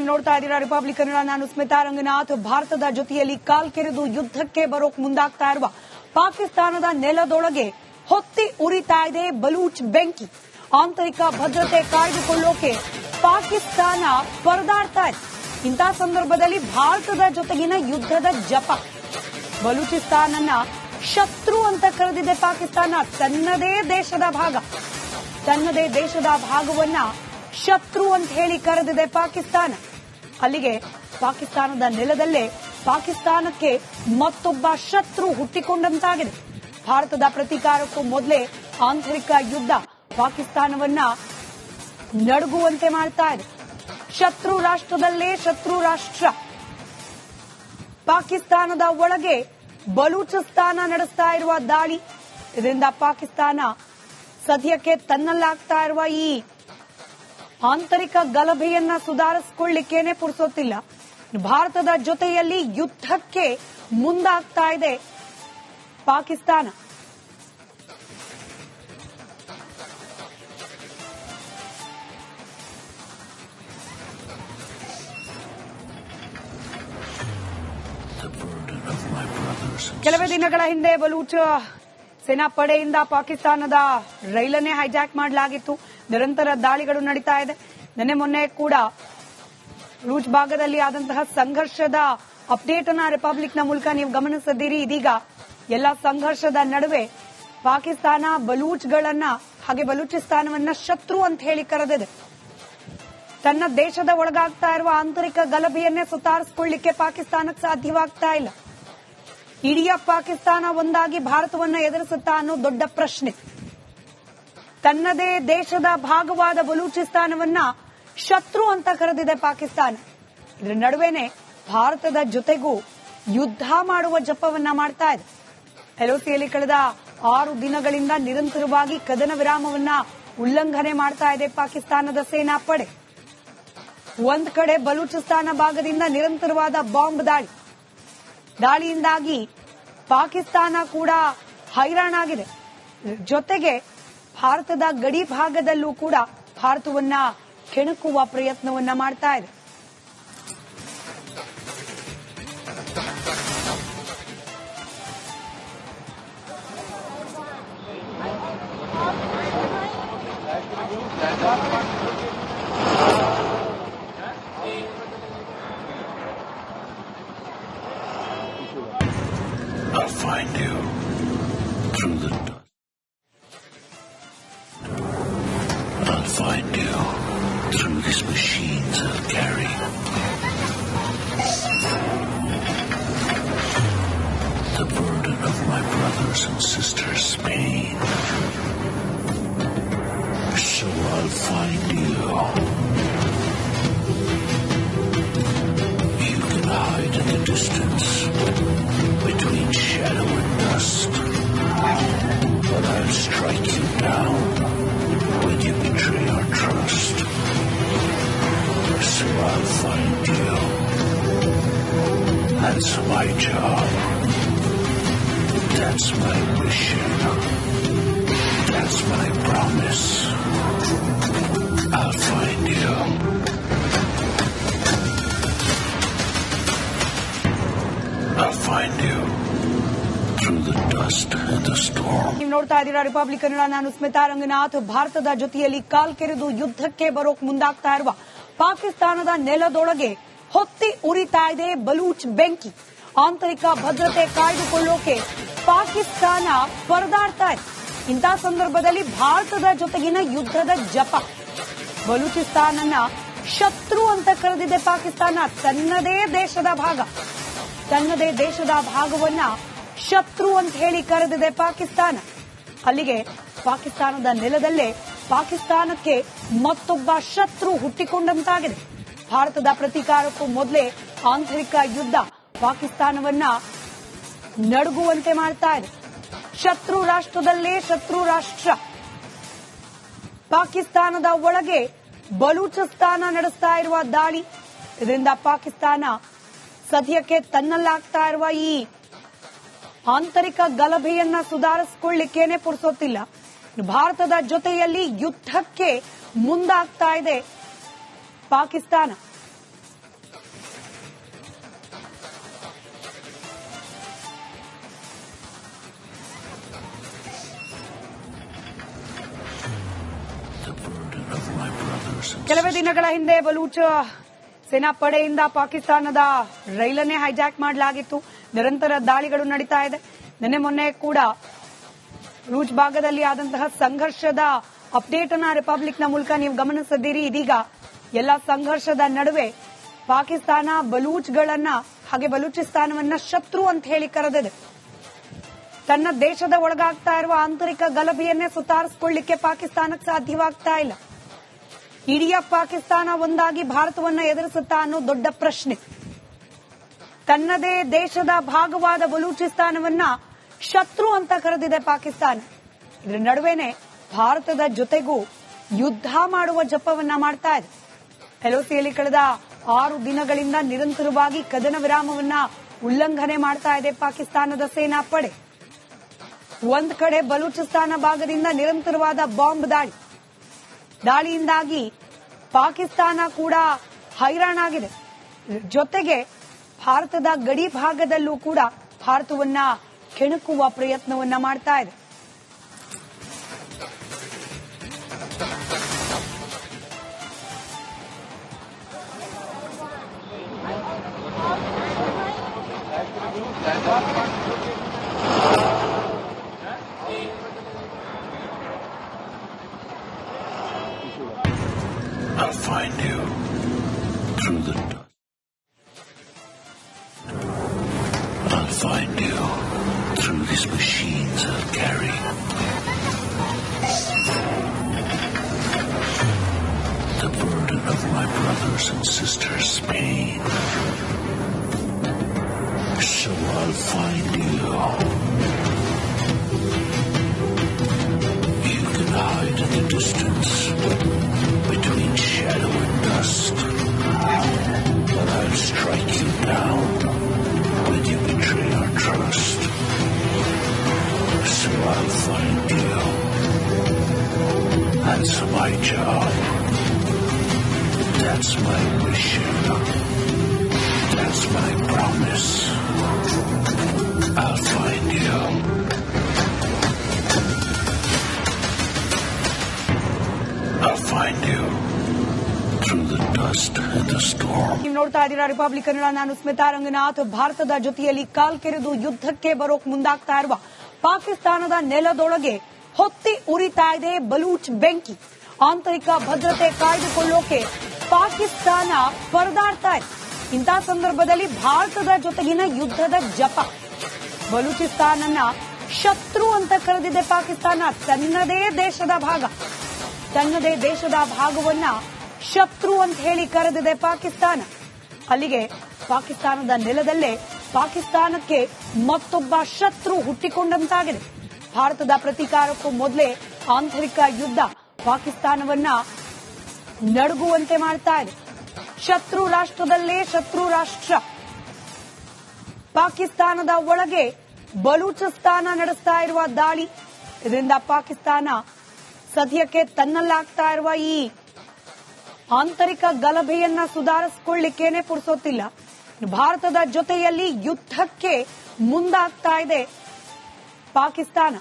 ನೀವು ನೋಡ್ತಾ ಇದ್ದೀರಾ ರಿಪಬ್ಲಿಕ್ ಕನ್ನಡ. ನಾನು ಸ್ಮಿತಾ ರಂಗನಾಥ್. ಭಾರತದ ಜೊತೆಯಲ್ಲಿ ಕಾಲ್ಕೆರೆದು ಯುದ್ಧಕ್ಕೆ ಬರೋಕ್ ಮುಂದಾಗ್ತಾ ಇರುವ ಪಾಕಿಸ್ತಾನದ ನೆಲದೊಳಗೆ ಹೊತ್ತಿ ಉರಿತಾ ಇದೆ ಬಲೂಚ್ ಬೆಂಕಿ. ಆಂತರಿಕ ಭದ್ರತೆ ಕಾಯ್ದುಕೊಳ್ಳೋಕೆ ಪಾಕಿಸ್ತಾನ ಪರದಾಡ್ತಾ ಇದೆ. ಇಂತಹ ಸಂದರ್ಭದಲ್ಲಿ ಭಾರತದ ಜೊತೆಗಿನ ಯುದ್ಧದ ಜಪ. ಬಲೂಚಿಸ್ತಾನನ್ನ ಶತ್ರು ಅಂತ ಕರೆದಿದೆ ಪಾಕಿಸ್ತಾನ. ತನ್ನದೇ ದೇಶದ ಭಾಗವನ್ನ ಶತ್ರು ಅಂತ ಹೇಳಿ ಕರೆದಿದೆ ಪಾಕಿಸ್ತಾನ. ಅಲ್ಲಿಗೆ ಪಾಕಿಸ್ತಾನದ ನೆಲದಲ್ಲೇ ಪಾಕಿಸ್ತಾನಕ್ಕೆ ಮತ್ತೊಬ್ಬ ಶತ್ರು ಹುಟ್ಟಿಕೊಂಡಂತಾಗಿದೆ. ಭಾರತದ ಪ್ರತೀಕಾರಕ್ಕೂ ಮೊದಲೇ ಆಂತರಿಕ ಯುದ್ಧ ಪಾಕಿಸ್ತಾನವನ್ನ ನಡುಗುವಂತೆ ಮಾಡ್ತಾ ಇದೆ. ಶತ್ರು ರಾಷ್ಟ್ರದಲ್ಲೇ ಶತ್ರು ರಾಷ್ಟ್ರ ಪಾಕಿಸ್ತಾನದ ಒಳಗೆ ಬಲೂಚಿಸ್ತಾನ ನಡೆಸ್ತಾ ಇರುವ ದಾಳಿ. ಇದರಿಂದ ಪಾಕಿಸ್ತಾನ ಸದ್ಯಕ್ಕೆ ತನ್ನಲ್ಲಾಗ್ತಾ ಇರುವ ಈ ಆಂತರಿಕ ಗಲಭೆಯನ್ನ ಸುಧಾರಿಸಿಕೊಳ್ಳಿಕ್ಕೇನೆ ಪುರುಸೊತ್ತಿಲ್ಲ. ಭಾರತದ ಜೊತೆಯಲ್ಲಿ ಯುದ್ಧಕ್ಕೆ ಮುಂದಾಗ್ತಾ ಇದೆ ಪಾಕಿಸ್ತಾನ. ಕೆಲವೇ ದಿನಗಳ ಹಿಂದೆ ಬಲೂಚ್ ಸೇನಾ ಪಡೆಯಿಂದ ಪಾಕಿಸ್ತಾನದ ರೈಲನ್ನೇ ಹೈಜಾಕ್ ಮಾಡಲಾಗಿತ್ತು. ನಿರಂತರ ದಾಳಿಗಳು ನಡೀತಾ ಇದೆ. ನಿನ್ನೆ ಮೊನ್ನೆ ಕೂಡ ಬಲೂಚ್ ಭಾಗದಲ್ಲಿ ಆದಂತಹ ಸಂಘರ್ಷದ ಅಪ್ಡೇಟ್ ಅನ್ನ ರಿಪಬ್ಲಿಕ್ನ ಮೂಲಕ ನೀವು ಗಮನಿಸಿದ್ದೀರಿ. ಇದೀಗ ಎಲ್ಲ ಸಂಘರ್ಷದ ನಡುವೆ ಪಾಕಿಸ್ತಾನ ಬಲೂಚ್ಗಳನ್ನ ಹಾಗೆ ಬಲೂಚಿಸ್ತಾನವನ್ನ ಶತ್ರು ಅಂತ ಹೇಳಿ ಕರೆದಿದೆ. ತನ್ನ ದೇಶದ ಒಳಗಾಗ್ತಾ ಇರುವ ಆಂತರಿಕ ಗಲಭೆಯನ್ನೇ ಸುಧಾರಿಸಿಕೊಳ್ಳಿಕ್ಕೆ ಪಾಕಿಸ್ತಾನಕ್ಕೆ ಸಾಧ್ಯವಾಗ್ತಾ ಇಲ್ಲ. ಇಡೀ ಪಾಕಿಸ್ತಾನ ಒಂದಾಗಿ ಭಾರತವನ್ನ ಎದುರಿಸುತ್ತಾ ಅನ್ನೋ ದೊಡ್ಡ ಪ್ರಶ್ನೆ. ತನ್ನದೇ ದೇಶದ ಭಾಗವಾದ ಬಲೂಚಿಸ್ತಾನವನ್ನ ಶತ್ರು ಅಂತ ಕರೆದಿದೆ ಪಾಕಿಸ್ತಾನ. ಇದರ ನಡುವೆನೆ ಭಾರತದ ಜೊತೆಗೂ ಯುದ್ಧ ಮಾಡುವ ಜಪವನ್ನ ಮಾಡ್ತಾ ಇದೆ. ಎಲ್ಒಸಿಯಲ್ಲಿ ಕಳೆದ 6 ದಿನಗಳಿಂದ ನಿರಂತರವಾಗಿ ಕದನ ವಿರಾಮವನ್ನ ಉಲ್ಲಂಘನೆ ಮಾಡ್ತಾ ಇದೆ ಪಾಕಿಸ್ತಾನದ ಸೇನಾ ಪಡೆ. ಒಂದ್ ಕಡೆ ಬಲೂಚಿಸ್ತಾನ ಭಾಗದಿಂದ ನಿರಂತರವಾದ ಬಾಂಬ್ ದಾಳಿಯಿಂದಾಗಿ ಪಾಕಿಸ್ತಾನ ಕೂಡ ಹೈರಾಣಾಗಿದೆ. ಜೊತೆಗೆ ಭಾರತದ ಗಡಿ ಭಾಗದಲ್ಲೂ ಕೂಡ ಭಾರತವನ್ನ ಕೆಣಕುವ ಪ್ರಯತ್ನವನ್ನ ಮಾಡ್ತಾ ಇದೆ. I'll find you through the dust. I'll find you through these machines I'll carry. The burden of my brothers and sisters' pain. So I'll find you. You can hide in the distance between shadow and dust, but I'll strike you down when you betray our trust. So I'll find you. That's my job. That's my mission. That's my promise. I'll find you. I'll find you through the dust and the storm. ನೀವು ನೋಡ್ತಾ ಇದ್ದೀರಾ republic Kannada. ನಾನು ಸ್ಮಿತಾ ರಂಗನಾಥ್. ಭಾರತದ ಜೊತೆಯಲ್ಲಿ ಕಾಲ್ಕೆರೆದು ಯುದ್ಧಕ್ಕೆ ಬರೋಕ್ ಮುಂದಾಗ್ತಾ ಇರುವ ಪಾಕಿಸ್ತಾನದ ನೆಲದೊಳಗೆ ಹೊತ್ತಿ ಉರಿತಾ ಇದೆ ಬಲೂಚ್ ಬೆಂಕಿ. ಆಂತರಿಕ ಭದ್ರತೆ ಕಾಯ್ದುಕೊಳ್ಳೋಕೆ ಪಾಕಿಸ್ತಾನ ಪರದಾಡ್ತಾ ಇದೆ. ಇಂತಹ ಸಂದರ್ಭದಲ್ಲಿ ಭಾರತದ ಜೊತೆಗಿನ ಯುದ್ಧದ ಜಪ. ಬಲೂಚಿಸ್ತಾನನ್ನ ಶತ್ರು ಅಂತ ಕರೆದಿದೆ ಪಾಕಿಸ್ತಾನ. ತನ್ನದೇ ದೇಶದ ಭಾಗವನ್ನ ಶತ್ರು ಅಂತ ಹೇಳಿ ಕರೆದಿದೆ ಪಾಕಿಸ್ತಾನ. ಅಲ್ಲಿಗೆ ಪಾಕಿಸ್ತಾನದ ನೆಲದಲ್ಲೇ ಪಾಕಿಸ್ತಾನಕ್ಕೆ ಮತ್ತೊಬ್ಬ ಶತ್ರು ಹುಟ್ಟಿಕೊಂಡಂತಾಗಿದೆ. ಭಾರತದ ಪ್ರತೀಕಾರಕ್ಕೂ ಮೊದಲೇ ಆಂತರಿಕ ಯುದ್ಧ ಪಾಕಿಸ್ತಾನವನ್ನ ನಡುಗುವಂತೆ ಮಾಡ್ತಾ ಇದೆ. ಶತ್ರು ರಾಷ್ಟ್ರದಲ್ಲೇ ಶತ್ರು ರಾಷ್ಟ್ರ ಪಾಕಿಸ್ತಾನದ ಒಳಗೆ ಬಲೂಚಿಸ್ತಾನ ನಡೆಸ್ತಾ ಇರುವ ದಾಳಿ. ಇದರಿಂದ ಪಾಕಿಸ್ತಾನ ಸದ್ಯಕ್ಕೆ ತನ್ನಲ್ಲಾಗ್ತಾ ಇರುವ ಈ ಆಂತರಿಕ ಗಲಭೆಯನ್ನ ಸುಧಾರಿಸಿಕೊಳ್ಳಿಕ್ಕೇನೆ ಪುರುಸೊತ್ತಿಲ್ಲ. ಭಾರತದ ಜೊತೆಯಲ್ಲಿ ಯುದ್ಧಕ್ಕೆ ಮುಂದಾಗ್ತಾ ಇದೆ ಪಾಕಿಸ್ತಾನ. ಕೆಲವೇ ದಿನಗಳ ಹಿಂದೆ ಬಲೂಚ್ ಸೇನಾ ಪಡೆಯಿಂದ ಪಾಕಿಸ್ತಾನದ ರೈಲನ್ನೇ ಹೈಜಾಕ್ ಮಾಡಲಾಗಿತ್ತು. ನಿರಂತರ ದಾಳಿಗಳು ನಡೀತಾ ಇದೆ. ನಿನ್ನೆ ಮೊನ್ನೆ ಕೂಡ ರೂಚ್ ಭಾಗದಲ್ಲಿ ಆದಂತಹ ಸಂಘರ್ಷದ ಅಪ್ಡೇಟ್ ಅನ್ನ ರಿಪಬ್ಲಿಕ್ನ ಮೂಲಕ ನೀವು ಗಮನಿಸಿದ್ದೀರಿ. ಇದೀಗ ಎಲ್ಲ ಸಂಘರ್ಷದ ನಡುವೆ ಪಾಕಿಸ್ತಾನ ಬಲೂಚ್ಗಳನ್ನ ಹಾಗೆ ಬಲೂಚಿಸ್ತಾನವನ್ನ ಶತ್ರು ಅಂತ ಹೇಳಿ ಕರೆದಿದೆ. ತನ್ನ ದೇಶದ ಒಳಗಾಗ್ತಾ ಇರುವ ಆಂತರಿಕ ಗಲಭೆಯನ್ನೇ ಸುತ್ತಾರಿಸಿಕೊಳ್ಳಿಕ್ಕೆ ಪಾಕಿಸ್ತಾನಕ್ಕೆ ಸಾಧ್ಯವಾಗ್ತಾ ಇಲ್ಲ. ಇಡೀ ಪಾಕಿಸ್ತಾನ ಒಂದಾಗಿ ಭಾರತವನ್ನ ಎದುರಿಸುತ್ತಾ ಅನ್ನೋ ದೊಡ್ಡ ಪ್ರಶ್ನೆ. ತನ್ನದೇ ದೇಶದ ಭಾಗವಾದ ಬಲೂಚಿಸ್ತಾನವನ್ನ ಶತ್ರು ಅಂತ ಕರೆದಿದೆ ಪಾಕಿಸ್ತಾನ. ಇದರ ನಡುವೆನೆ ಭಾರತದ ಜೊತೆಗೂ ಯುದ್ಧ ಮಾಡುವ ಜಪವನ್ನ ಮಾಡ್ತಾ ಇದೆ. ಎಲ್ಒಸಿಯಲ್ಲಿ ಕಳೆದ 6 ದಿನಗಳಿಂದ ನಿರಂತರವಾಗಿ ಕದನ ವಿರಾಮವನ್ನ ಉಲ್ಲಂಘನೆ ಮಾಡ್ತಾ ಇದೆ ಪಾಕಿಸ್ತಾನದ ಸೇನಾ ಪಡೆ. ಒಂದ್ ಕಡೆ ಬಲೂಚಿಸ್ತಾನ ಭಾಗದಿಂದ ನಿರಂತರವಾದ ಬಾಂಬ್ ದಾಳಿಯಿಂದಾಗಿ ಪಾಕಿಸ್ತಾನ ಕೂಡ ಹೈರಾಣಾಗಿದೆ. ಜೊತೆಗೆ ಭಾರತದ ಗಡಿ ಭಾಗದಲ್ಲೂ ಕೂಡ ಭಾರತವನ್ನ ಕೆಣಕುವ ಪ್ರಯತ್ನವನ್ನ ಮಾಡ್ತಾ ಇದೆ. I'll find you through the dust. I'll find you through these machines I'll carry. The burden of my brothers and sisters' pain. So I'll find you. You can hide in the distance between shadow and dust, but I'll strike you down when you betray our trust. So I'll find you. That's my job. That's my mission. That's my promise. I'll find you. I'll find you through the dust and the storm. ನೀವು ನೋಡ್ತಾ ಇದ್ದೀರಾ republic Kannada. ನಾನು ಸ್ಮಿತಾ ರಂಗನಾಥ್. ಭಾರತದ ಜೊತೆಯಲ್ಲಿ ಕಾಲ್ಕೆರೆದು ಯುದ್ಧಕ್ಕೆ ಬರೋಕ್ ಮುಂದಾಗ್ತಾ ಇರುವ ಪಾಕಿಸ್ತಾನದ ನೆಲದೊಳಗೆ ಹೊತ್ತಿ ಉರಿತಾ ಇದೆ ಬಲೂಚ್ ಬೆಂಕಿ. ಆಂತರಿಕ ಭದ್ರತೆ ಕಾಯ್ದುಕೊಳ್ಳೋಕೆ ಪಾಕಿಸ್ತಾನ ಪರದಾಡ್ತಾ ಇದೆ. ಇಂತಹ ಸಂದರ್ಭದಲ್ಲಿ ಭಾರತದ ಜೊತೆಗಿನ ಯುದ್ಧದ ಜಪ. ಬಲೂಚಿಸ್ತಾನನ್ನ ಶತ್ರು ಅಂತ ಕರೆದಿದೆ ಪಾಕಿಸ್ತಾನ. ತನ್ನದೇ ದೇಶದ ಭಾಗವನ್ನ ಶತ್ರು ಅಂತ ಹೇಳಿ ಕರೆದಿದೆ ಪಾಕಿಸ್ತಾನ. ಅಲ್ಲಿಗೆ ಪಾಕಿಸ್ತಾನದ ನೆಲದಲ್ಲೇ ಪಾಕಿಸ್ತಾನಕ್ಕೆ ಮತ್ತೊಬ್ಬ ಶತ್ರು ಹುಟ್ಟಿಕೊಂಡಂತಾಗಿದೆ. ಭಾರತದ ಪ್ರತೀಕಾರಕ್ಕೂ ಮೊದಲೇ ಆಂತರಿಕ ಯುದ್ಧ ಪಾಕಿಸ್ತಾನವನ್ನ ನಡುಗುವಂತೆ ಮಾಡ್ತಾ ಇದೆ. ಶತ್ರು ರಾಷ್ಟ್ರದಲ್ಲೇ ಶತ್ರು ರಾಷ್ಟ್ರ ಪಾಕಿಸ್ತಾನದ ಒಳಗೆ ಬಲೂಚಿಸ್ತಾನ ನಡೆಸ್ತಾ ಇರುವ ದಾಳಿ. ಇದರಿಂದ ಪಾಕಿಸ್ತಾನ ಸದ್ಯಕ್ಕೆ ತನ್ನಲ್ಲಾಗ್ತಾ ಇರುವ ಈ ಆಂತರಿಕ ಗಲಭೆಯನ್ನ ಸುಧಾರಿಸಿಕೊಳ್ಳಿಕ್ಕೇನೆ ಪುರ್ಸೊತ್ತಿಲ್ಲ. ಭಾರತದ ಜೊತೆಯಲ್ಲಿ ಯುದ್ಧಕ್ಕೆ ಮುಂದಾಗ್ತಾ ಇದೆ ಪಾಕಿಸ್ತಾನ.